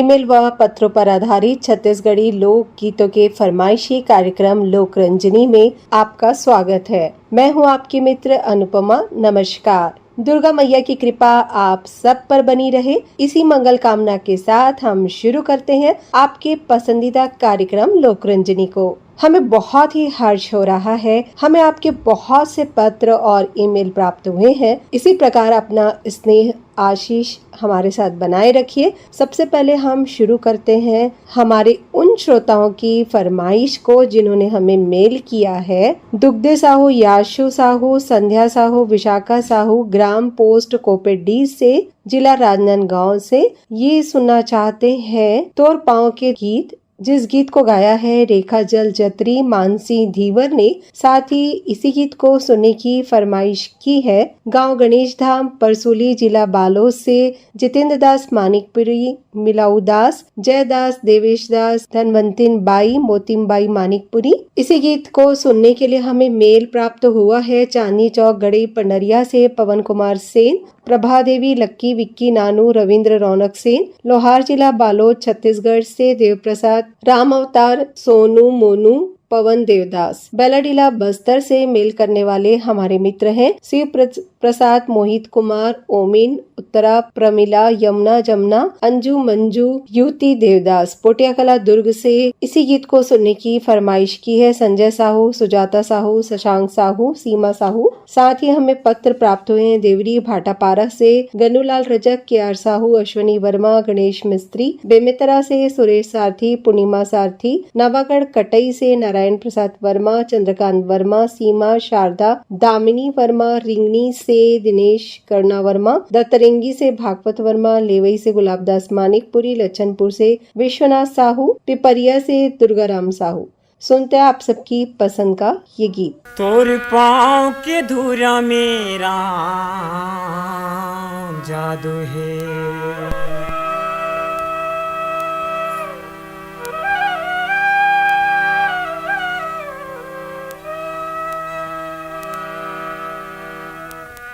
Email व पत्रों पर आधारित छत्तीसगढ़ी लोक गीतों के फरमाइशी कार्यक्रम लोक रंजनी में आपका स्वागत है। मैं हूं आपकी मित्र अनुपमा। नमस्कार। दुर्गा मैया की कृपा आप सब पर बनी रहे, इसी मंगल कामना के साथ हम शुरू करते हैं आपके पसंदीदा कार्यक्रम लोक रंजनी को। हमें बहुत ही हर्ष हो रहा है, हमें आपके बहुत से पत्र और ईमेल प्राप्त हुए हैं। इसी प्रकार अपना स्नेह आशीष हमारे साथ बनाए रखिए। सबसे पहले हम शुरू करते हैं हमारे उन श्रोताओं की फरमाइश को जिन्होंने हमें मेल किया है। दुग्धे साहू, याशु साहू, संध्या साहू, विशाखा साहू, ग्राम पोस्ट कोपेडी से, जिला राजनांदगांव से। ये सुनना चाहते हैं तोर पाँव के गीत, जिस गीत को गाया है रेखा जल जत्री मानसी धीवर ने। साथ ही इसी गीत को सुनने की फरमाइश की है गांव गणेश धाम परसूली, जिला बालोद से जितेंद्र दास मानिकपुरी, मिलाऊ दास, जयदास, देवेश दास, धनवंतिन बाई, मोतिम बाई मानिकपुरी। इसी गीत को सुनने के लिए हमें मेल प्राप्त हुआ है चांदनी चौक गढ़ई पंडरिया से पवन कुमार सेन, प्रभा देवी, लक्की, विक्की, नानू, रविंद्र, रौनक सेन। लोहार, जिला बालोद छत्तीसगढ़ से देवप्रसाद, राम अवतार, सोनू, मोनू, पवन देवदास। बेलाडीला बस्तर से मेल करने वाले हमारे मित्र हैं शिव प्रसाद, मोहित कुमार, ओमिन, उत्तरा, प्रमिला, यमुना, जमुना, अंजू, मंजू, युति देवदास। पोटियाकला दुर्ग से इसी गीत को सुनने की फरमाइश की है संजय साहू, सुजाता साहू, शशांक साहू, सीमा साहू। साथ ही हमें पत्र प्राप्त हुए हैं देवरी भाटापारा से गन्नूलाल रजक, के.आर. साहू, अश्वनी वर्मा, गणेश मिस्त्री, बेमितरा से सुरेश सारथी, पूर्णिमा सारथी, नवागढ़ कटई से नारायण प्रसाद वर्मा, चंद्रकांत वर्मा, सीमा, शारदा, दामिनी वर्मा, रिंगनी से दिनेश कर्णा वर्मा, दत्तरेंगी से भागवत वर्मा, लेवई से गुलाबदास मानिकपुरी, लच्छनपुर से विश्वनाथ साहू, पिपरिया से दुर्गाराम साहू। सुनते हैं आप सबकी पसंद का ये गीत। तोर पाँव के धुरा मेरा जादू है,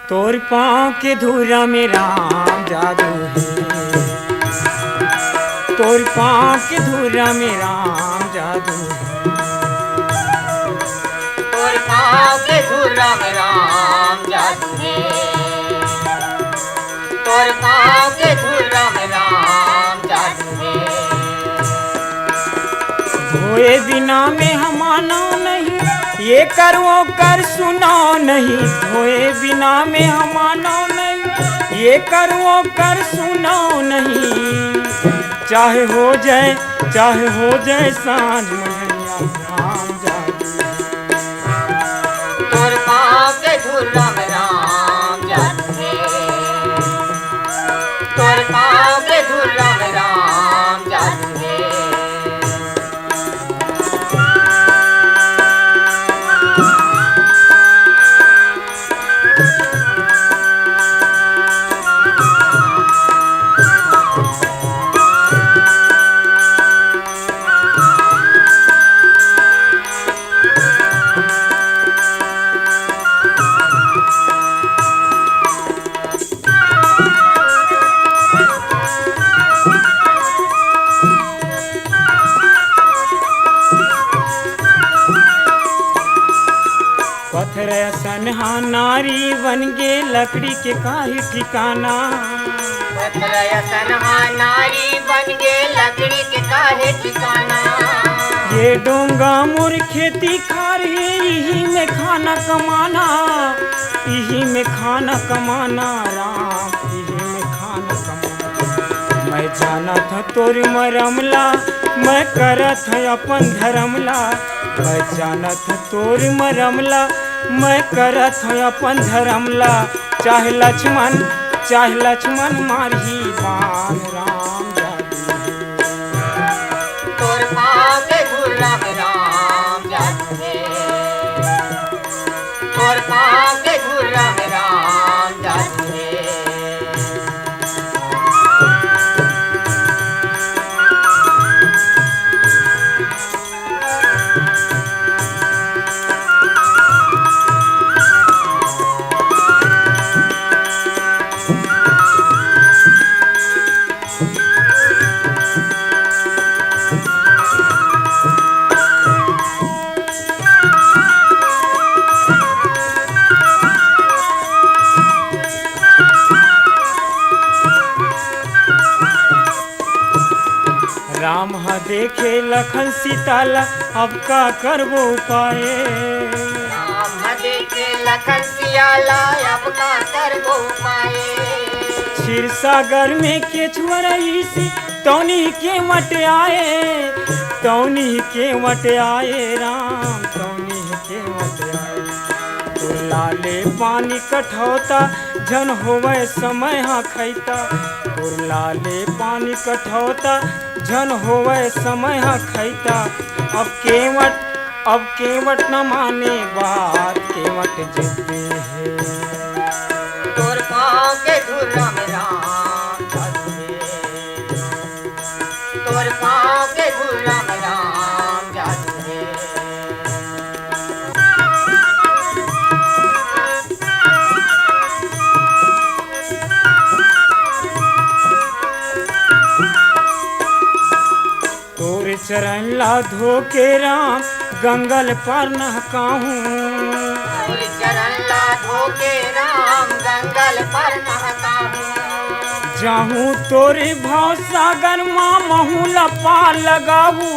तोर पाँव के धुरा में राम जादू है, तोर पाँव के धुरा में राम जादू है, तोर पाँव के धुरा में राम जादू है, तोर पाँव के धुरा में राम जादू है। धोए बिना में हमाना नहीं, ये कर वो कर सुनाओ नहीं, धोए बिना में हमाना नहीं, ये कर वो कर सुनाओ नहीं। चाहे हो जाए सांझ मंझनिया राम जादू है, तोर पाँव के धुरा में राम जादू है, तोर पाँव के धुरा में राम जादू है। पत्थर सनहा नारी बन गे लकड़ी के काहे ठिकाना, पत्थर सनहा नारी बन गे लकड़ी के काहे ठिकाना। ये डोंगा मोर खेती खार है, यही में खाना कमाना, यही में खाना कमाना राम, यही में खाना कमाना। मैं जाना था तोर मरमला, मैं करत है अपन धर्मला, मैं जाना था तोर मरमला, मैं करत है अपन धर्मला। चाहे लक्ष्मण मारही बाण राम जादू है, तोर पाँव के धुरा में राम जादू है, तोर पाँव के धुरा में राम जादू है। देखे लखन सीताला अब का करबो पाए। राम देखे लखन सियाला अब का करबो पाए। क्षीर सागर में केचुआ रही सी तौनी के मट आए, तौनी के मट आए राम, तौनी के मट आए। तो लाले पानी कठौता जन होवे समय हाँ खैता, तो लाले पानी कठौता जन होवे समय हाँ खैता। अब केवट न माने बात, केवट जिद्दी है। तोर पाँव के धुर्रा में राम जादू है, तोर पाँव के धुर्रा में राम जादू है। तोर चरण ला धोके राम गंगल पर नहकाहूँ, तोर चरण ला धोके राम गंगल पर नहकाहूँ। जाहूँ तोरे भाव सागर माँ महू लपा लगाहू,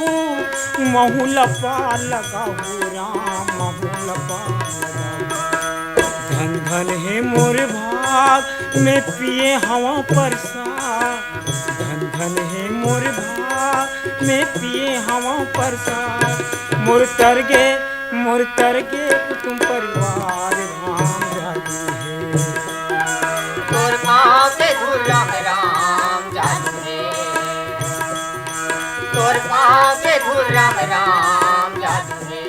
महू लपा लगाहू राम, महू लपा लगाहू। धन धन है मोर भाग में पिए हवा परसाद, धन धन है मोर भाग में पिए हवा परसाद। मोर तरगे कुटुम परिवार राम जादू है। तोर पाँव के धुर्रा में राम जादू है, तोर पाँव के धुर्रा में राम जादू है।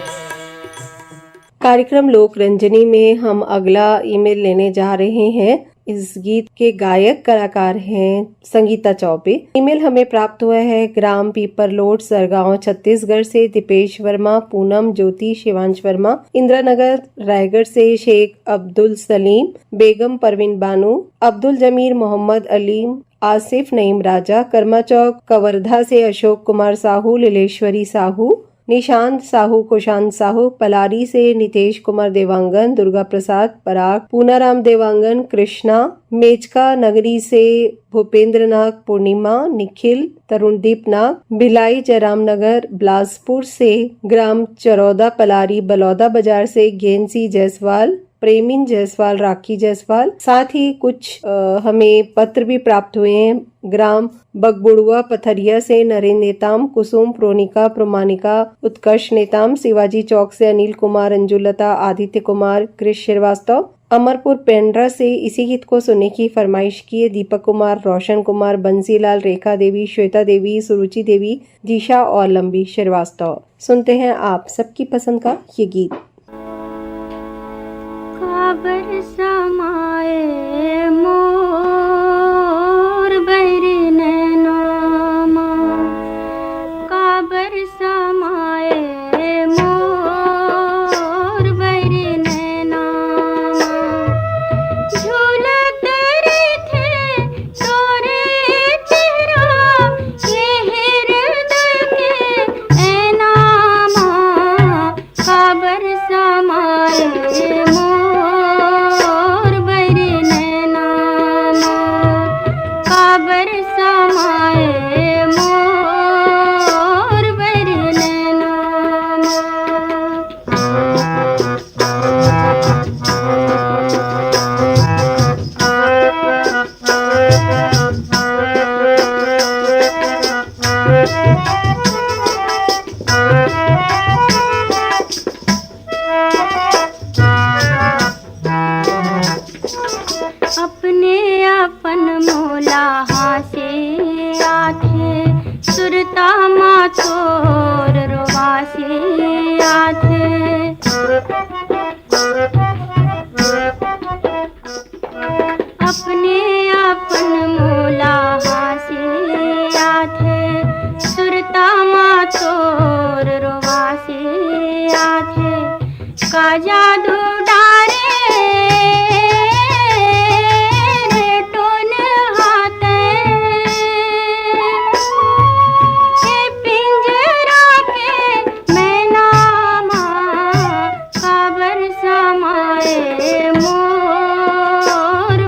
कार्यक्रम लोक रंजनी में हम अगला ईमेल लेने जा रहे हैं। इस गीत के गायक कलाकार हैं संगीता चौबे। ईमेल हमें प्राप्त हुआ है ग्राम पीपरलोड सरगांव छत्तीसगढ़ से दीपेश वर्मा, पूनम ज्योति, शिवांश वर्मा, इंदिरा नगर रायगढ़ से शेख अब्दुल सलीम, बेगम परवीन बानू, अब्दुल जमीर, मोहम्मद अलीम, आसिफ नईम राजा, कर्मा चौक कवर्धा से अशोक कुमार साहू, लीलेश्वरी साहू, निशांत साहू, कुशांत साहू, पलारी से नितेश कुमार देवांगन, दुर्गा प्रसाद पराग, पूनाराम देवांगन, कृष्णा, मेचका नगरी से भूपेंद्र नाग, पूर्णिमा, निखिल, तरुणदीप नाग, भिलाई जयराम नगर, बिलासपुर से ग्राम चरौदा पलारी, बलौदा बाजार से गेंसी जायसवाल, प्रेमिन जायसवाल, राखी जायसवाल। साथ ही कुछ हमें पत्र भी प्राप्त हुए हैं ग्राम बगबुड़ुआ पथरिया से नरेंद्र नेताम, कुसुम, प्रोनिका, प्रमाणिका, उत्कर्ष नेताम, शिवाजी चौक से अनिल कुमार, अंजुलता, आदित्य कुमार, कृष श्रीवास्तव, अमरपुर पेंड्रा से इसी गीत को सुनने की फरमाइश की है दीपक कुमार, रोशन कुमार, बंसीलाल, रेखा देवी, श्वेता देवी, सुरुचि देवी, जीशा और लंबी श्रीवास्तव। सुनते हैं आप सबकी पसंद का ये गीत। काबर समाए मोर बैरी नैनामा, काबर समाए मोर बैरी नैनामा। झूलत रे थे तोरे चेहरा, ये हृदय के ऐनामा। काबर समाए अपने अपन मोला हासे आथे, सुरता माथोर रोवासे आथे। अपने अपन मोला हासे आथे, सुरता माथोर रोवासे आथे। का जादू डारे मोर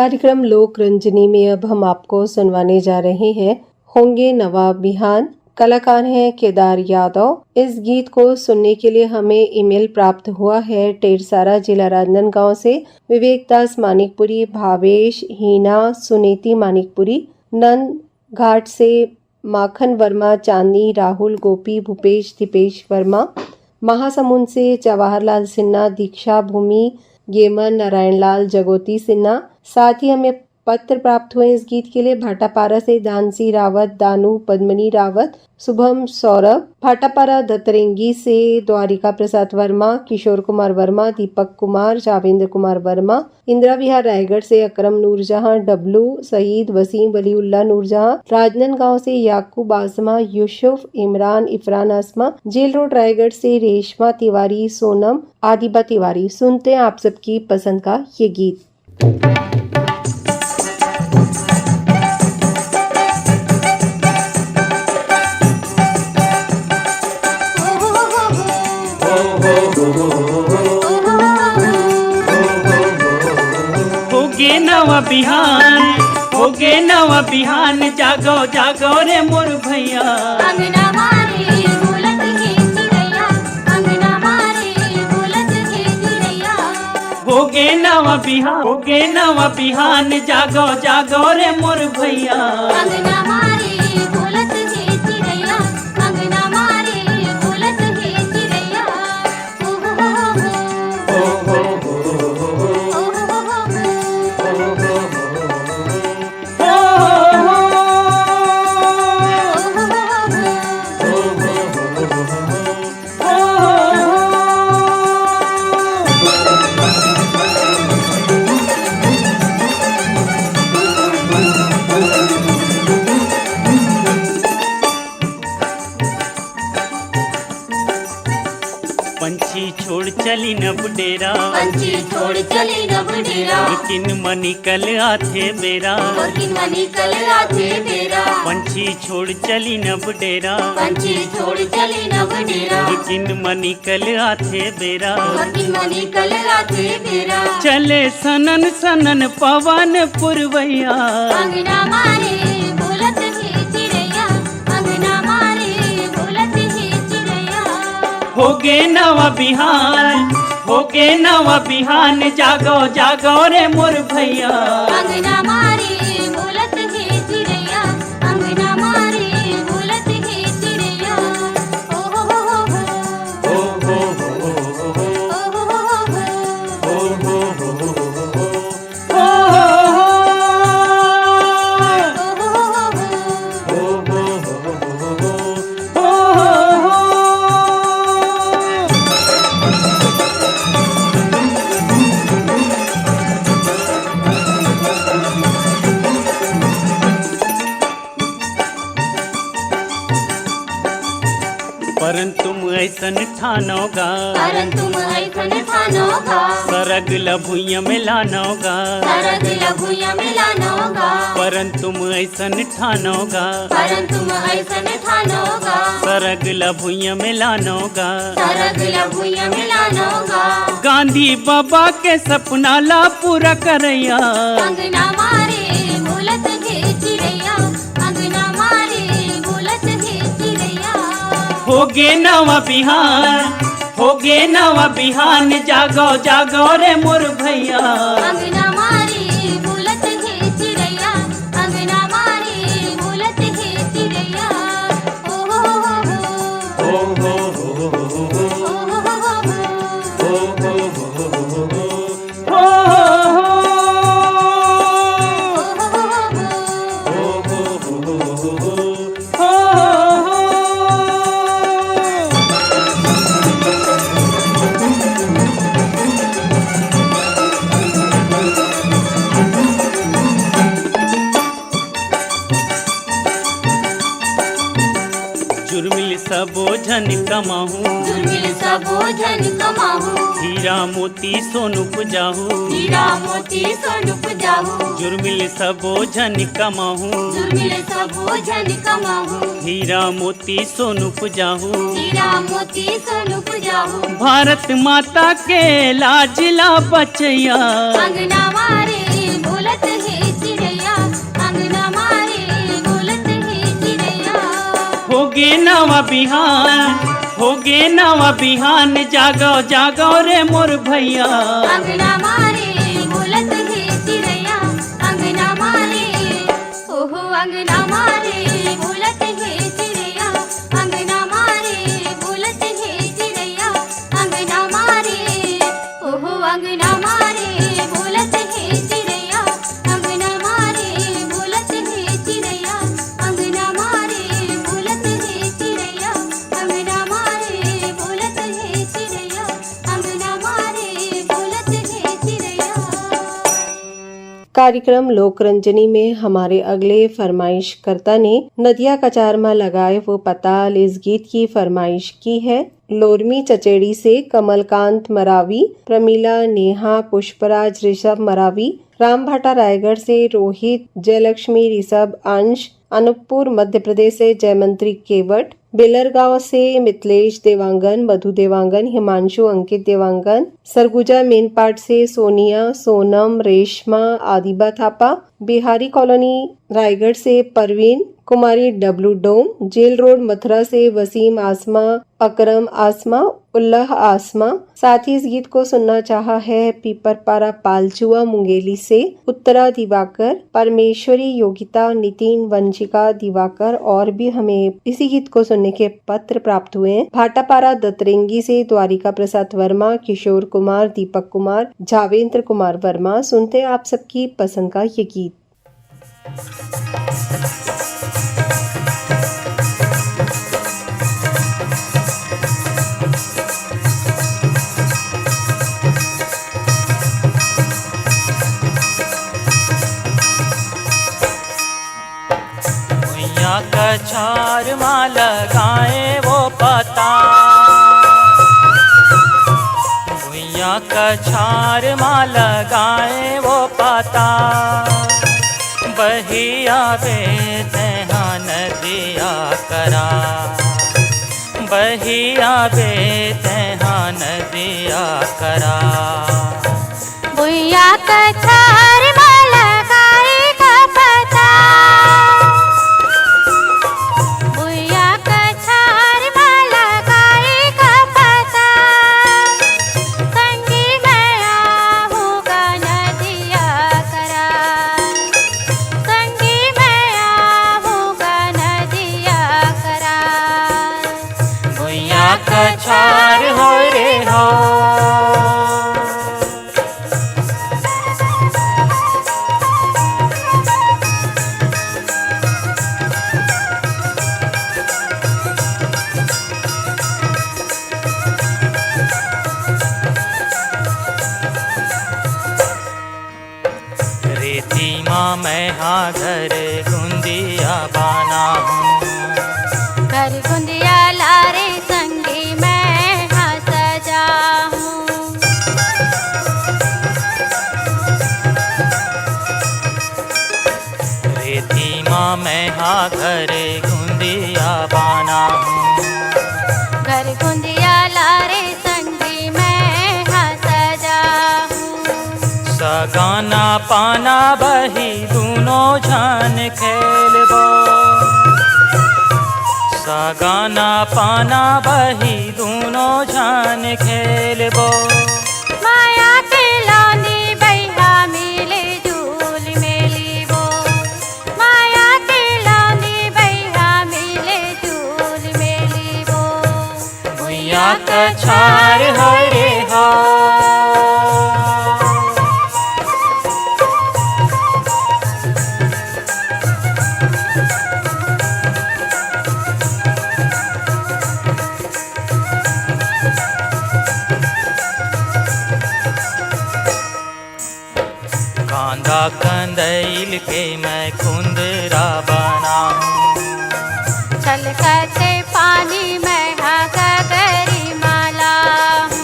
कार्यक्रम लोक रंजनी में अब हम आपको सुनवाने जा रहे हैं होंगे नवा बिहान। कलाकार हैं केदार यादव। इस गीत को सुनने के लिए हमें ईमेल प्राप्त हुआ है टेरसारा जिला राजनांदगांव से। विवेक दास मानिकपुरी, भावेश, हीना, सुनीति मानिकपुरी, नंद घाट से माखन वर्मा, चांदी, राहुल, गोपी, भूपेश, दीपेश वर्मा, महासमुंद से जवाहरलाल सिन्हा, दीक्षा, भूमि, गेमन, नारायण लाल, जगोती सिन्हा। साथ ही हमें पत्र प्राप्त हुए इस गीत के लिए भाटापारा से दानसी रावत, दानू, पद्मनी रावत, शुभम, सौरभ। भाटापारा दत्तरेंगी से द्वारिका प्रसाद वर्मा, किशोर कुमार वर्मा, दीपक कुमार, जावेंद्र कुमार वर्मा। इंदिरा विहार रायगढ़ से अकरम नूरजहां, डब्लू, सईद, वसीम, वलीउल्लाह नूरजहां। राजनांदगांव से याकूब आजमा, यूसुफ, इमरान, इफरान आसमा। जेल रोड रायगढ़ से रेशमा तिवारी, सोनम, आदिबा तिवारी। सुनते हैं आप सबकी पसंद का ये गीत। होगे नवा बिहान, जागो जागो रे मोर भैया। अंगना मारे बोलत है चिड़ैया, अंगना मारे बोलत है चिड़ैया। होगे नवा बिहान, जागो जागो रे मोर भैया। अंगना मारे बोलत है चिड़ैया, अंगना मारे बोलत है चिड़ैया। पंछी छोड़ चली नब डेरा, पंछी छोड़ चली नब डेरा। किन मनी कल आथे बेरा, किन मनी कल आथे बेरा। पंछी छोड़ चली नब डेरा, पंछी छोड़ चली नब डेरा। किन मनी कल आथे बेरा। किन मनी कल आथे बेरा। चले सनन सनन पवन पुरवैया। अंगना मारे बोलत है चिड़ैया, अंगना मारे बोलत है चिड़ैया। होगे नवा बिहान, जागो जागो रे मोर भैया। अंगना मारे बोलत है चिड़ैया, अंगना मारे बोलत है चिड़ैया। ओ हो हो हो हो परंतु ऐसन ठानोगा, परंतु ऐसन ठानोगा। सरग लभुइया में लानोगा, सरग लभुइया में लानोगा। परंतु ऐसन ठानोगा, परंतु ऐसन ठानोगा। सरग लभुइया में लानोगा, सरग लभुइया में लानोगा। गांधी बाबा के सपना ला पूरा करैया। अंगना मारे बोलत है चिड़ैया, अंगना मारे बोलत है चिड़ैया। होगे नवा बिहान, जागो जागो रे मोर भैया। अंगना मारे बोलत है चिड़ैया, अंगना मारे बोलत है चिड़ैया। ओ हो हो जुर्मिल सबो झन कमाहू, जुर्मिल सबो झन कमाहू। हीरा मोती सोनु पुजाहू, हीरा मोती सोनु पुजाहू। जुर्मिल सबो झन कमाहू, जुर्मिल सबो झन कमाहू। हीरा मोती सोनु पुजाहू, हीरा मोती सोनु पुजाहू। भारत माता के लाजला बचैया। अंगना मारे बोलत नवा बिहान, होगे नवा बिहान, जागो जागो रे मोर भैया। अंगना मारे बोलत है चिड़ैया, अंगना मारे, ओहो अंगना मारे बोलत है चिड़ैया, अंगना मारे बोलत है चिड़ैया, अंगना मारे, ओहो अंगना मारे बोलत है चिड़ैया, अंगना मारे बोलत है चिड़ैया, अंगना मारे बोलत है चिड़ैया, अंगना मारे बोलत है चिड़ैया, अंगना मारे बोलत है चिड़ैया। कार्यक्रम लोकरंजनी में हमारे अगले फरमाइशकर्ता ने नदिया कचार में लगाए वो पताल इस गीत की फरमाइश की है। लोरमी चचेड़ी से कमलकांत मरावी, प्रमीला, नेहा, पुष्पराज, ऋषभ मरावी, रामभाटा रायगढ़ से रोहित, जयलक्ष्मी, ऋषभ, अंश, अनूपपुर मध्य प्रदेश से जयमंत्री केवट, बेलरगांव से मिथिलेश देवांगन, मधु देवांगन, हिमांशु, अंकित देवांगन, सरगुजा मेनपाट से सोनिया, सोनम, रेशमा, आदिबा थापा, बिहारी कॉलोनी रायगढ़ से परवीन कुमारी, डब्लू डोम, जेल रोड मथुरा से वसीम आसमा, अकरम आसमा, उल्लाह आसमा। साथ ही इस गीत को सुनना चाहा है पीपरपारा पालचुआ मुंगेली से उत्तरा दिवाकर, परमेश्वरी, योगिता, नितिन, वंशिका दिवाकर और भी हमें इसी गीत को सुनने के पत्र प्राप्त हुए हैं। भाटापारा दतरेंगी से द्वारिका प्रसाद वर्मा, किशोर कुमार, दीपक कुमार, जावेंद्र कुमार वर्मा। सुनते हैं आप सबकी पसंद का ये गीत। कछार माँ लगाए वो पता, भुइया कछार माँ लगाए वो पता, बहिया बेतहा नदिया करा, बहिया बेतहा नदिया करा। भुइया कछार माँ लगाए का पता, भुइया कछार माँ लगाए का पता, संगी मैं आहूँगा नदिया करा, संगी मैं आहूँगा नदिया करा। भुइया कछार हो रे हो, रेती माँ मैं हाँ घर गुंदिया बाना हूँ, घर गुंदिया लारे संगी मैं हाँ सजा हूँ, रेती माँ मैं हाँ घर गुंदिया बाना हूँ, घर गुंदिया लारे संगी मैं हाँ सजा हूँ। सगाना पाना बही दोनों जान खेलबो, सगाना पाना बही दोनों जान खेलबो, माया के लौंदी बैहा मिले झूल मेलीबो, माया के लौंदी बैहा मिले झूल मेलीबो। भुइया कछार हरे हो, कांदा कंदैल के मैं कुंदरा बना हूँ, छलकते पानी में हाँ गगरी माला हूँ,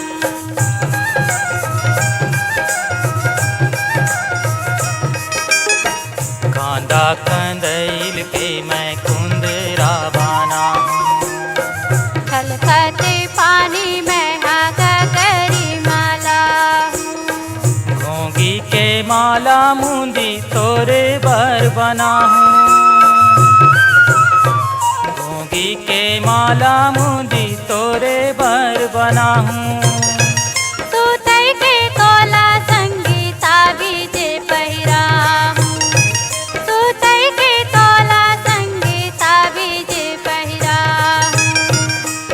कांदा कंदैल के मैं कुंदरा बना हूँ, छलकते पानी में हाँ गगरी माला हूँ। घोंगी के माला मुंदी तोरे बर बना हूँ, घोंगी के माला मुंदी तोरे बर बनाहूँ। तू तई के तोला संगीता बीजे पहिराहूँ। तू तई के तोला संगीता बीजे पहिराहूँ।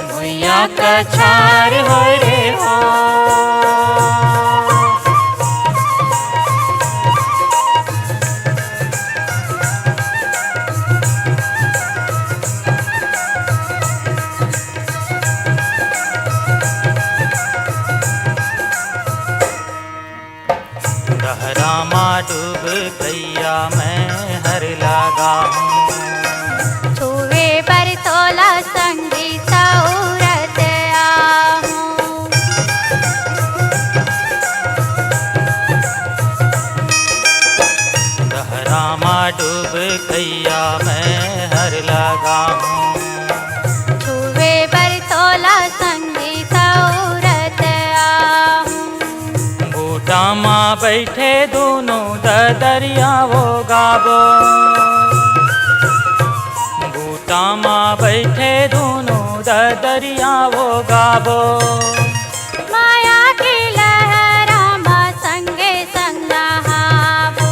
भुइया कछार हो रे हो। गहरा माँ डूब गैया मैं हर लगा हूँ। छुए पर तोला संगीता उरत आहूँ। गहरा माँ डूब गैया मैं हर लगा हूँ। छुए पर तोला संगीता उरत आहूँ। बूटा माँ बैठे दोनों दरिया वो गाबो। बूटा माँ बैठे दोनों दरिया वो गाबो। माया की लहरा माँ संगे संग नहावो।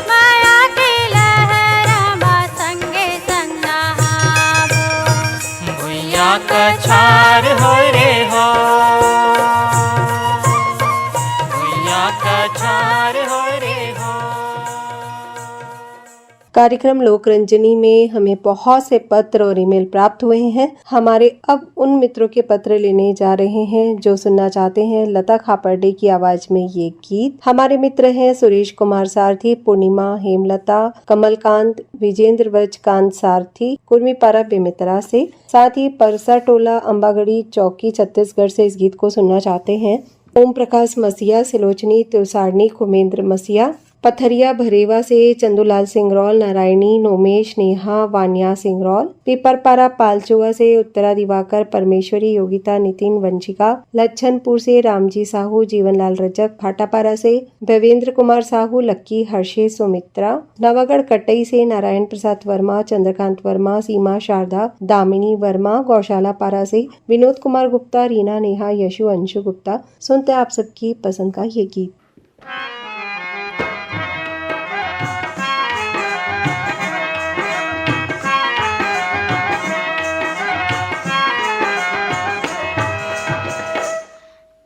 माया की लहरा माँ संगे संग नहावो। भुइया कछार हो रे हो। भुइया कछार हो रे हो। कार्यक्रम लोकरंजनी में हमें बहुत से पत्र और ईमेल प्राप्त हुए हैं। हमारे अब उन मित्रों के पत्र लेने जा रहे हैं जो सुनना चाहते हैं लता खापर्डे की आवाज में ये गीत। हमारे मित्र हैं सुरेश कुमार सारथी, पूर्णिमा, हेमलता, कमलकांत, विजेंद्र वजकांत सारथी, कुर्मीपारा बेमित्रा से। साथ ही परसा टोला अम्बागढ़ी चौकी छत्तीसगढ़ से इस गीत को सुनना चाहते हैं ओम प्रकाश मसीहा, सिलोचनी तुसारनी, कुमेंद्र मसीहा। पथरिया भरेवा से चंदूलाल सिंगरौल, नारायणी, नोमेश, नेहा, वानिया सिंगरौल। पीपरपारा पालचुआ से उत्तरा दिवाकर, परमेश्वरी, योगिता, नितिन, वंशिका। लच्छनपुर से रामजी साहू, जीवनलाल रजक। भाटापारा से देवेंद्र कुमार साहू, लक्की, हर्षे, सुमित्रा। नवागढ़ कटई से नारायण प्रसाद वर्मा, चंद्रकांत वर्मा, सीमा, शारदा, दामिनी वर्मा। गौशाला पारा से विनोद कुमार गुप्ता, रीना, नेहा, यशु, अंशु गुप्ता। सुनते हैं आप सबकी पसंद का ये गीत।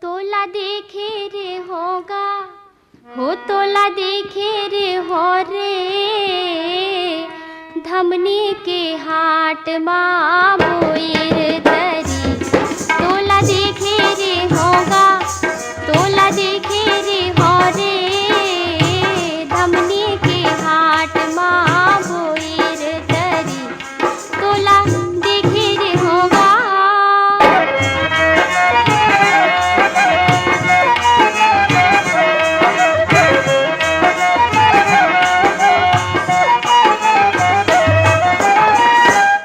तोला देखे रे होगा हो, तोला देखे रे हो रे। धमनी के हाट माँ बोयर दरी। तोला देखे रे होगा, तोला देखे रे हो रे। धमनी के हाट माँ बोयर दरी। तोला देखे रे होगा।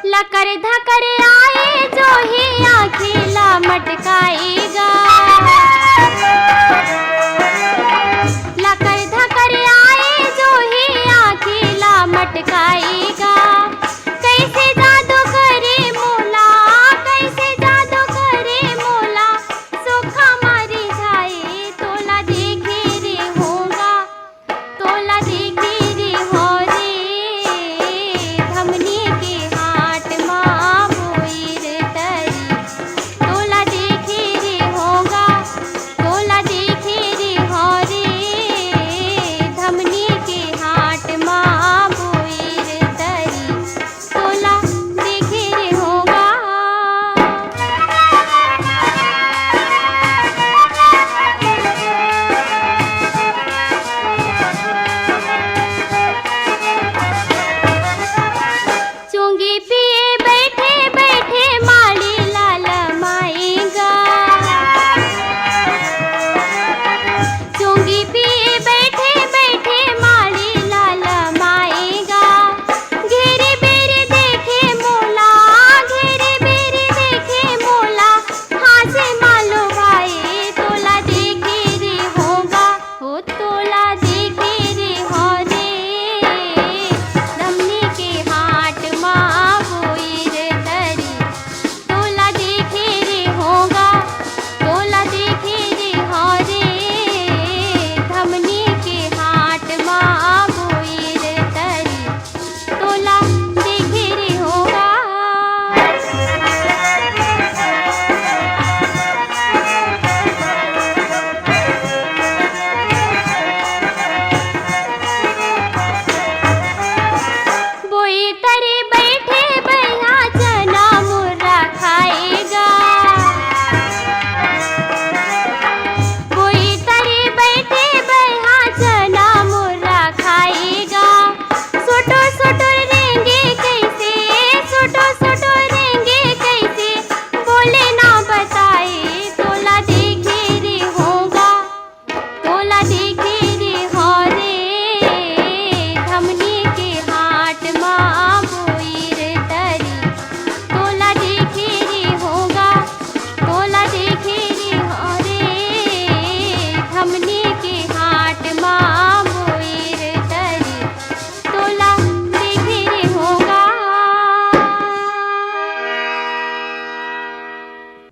लकर धकर आए जो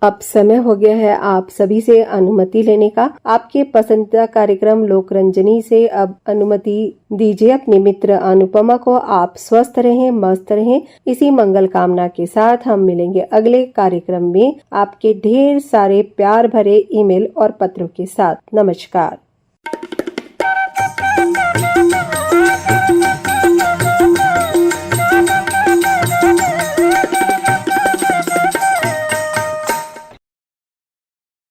अब समय हो गया है आप सभी से अनुमति लेने का। आपके पसंदीदा कार्यक्रम लोकरंजनी से अब अनुमति दीजिए अपने मित्र अनुपमा को। आप स्वस्थ रहें, मस्त रहें, इसी मंगल कामना के साथ हम मिलेंगे अगले कार्यक्रम में आपके ढेर सारे प्यार भरे ईमेल और पत्रों के साथ। नमस्कार।